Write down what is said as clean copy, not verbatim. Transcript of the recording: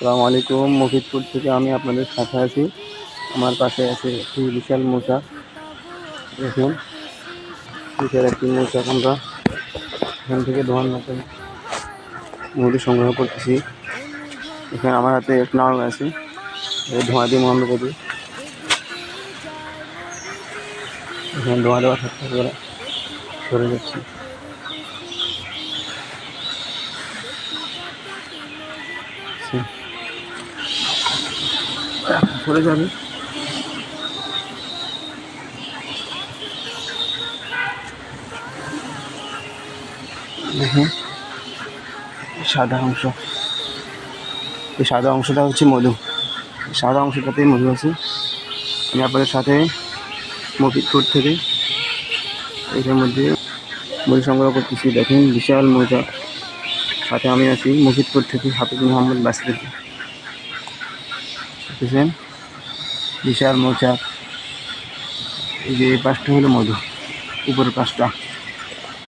আসসালামু আলাইকুম। মফিদপুর থেকে আমি আপনাদের সাথে আছি। আমার পাশে আছে একটি বিশাল মৌচাক। দেখুন, বিশাল একটি মৌচাক। আমরা এখান থেকে ধোঁয়ার মতো মধু সংগ্রহ করতেছি। এখানে আমার হাতে এক নাও আছে, ধোঁয়া দিয়ে মন্দ করি। এখানে ধোঁয়া দেওয়া থাকতে করে সরে যাচ্ছি। সরে যাবে। দেখুন, সাদা অংশ, এই সাদা অংশটা হচ্ছে মধু। সাদা অংশটাতেই মধু আছে। আমি আপনাদের সাথে মফিদপুর থেকে এটার মধ্যে মধু সংগ্রহ করতেছি। দেখুন, বিশাল মৌচাক। সাথে আমি আছি মফিদপুর থেকে হাফিজ মোহাম্মদ বাসির। দেখছেন, বিশাল মৌচাক। এই যে এই পাশটা হলো মধু, উপরের পাশটা।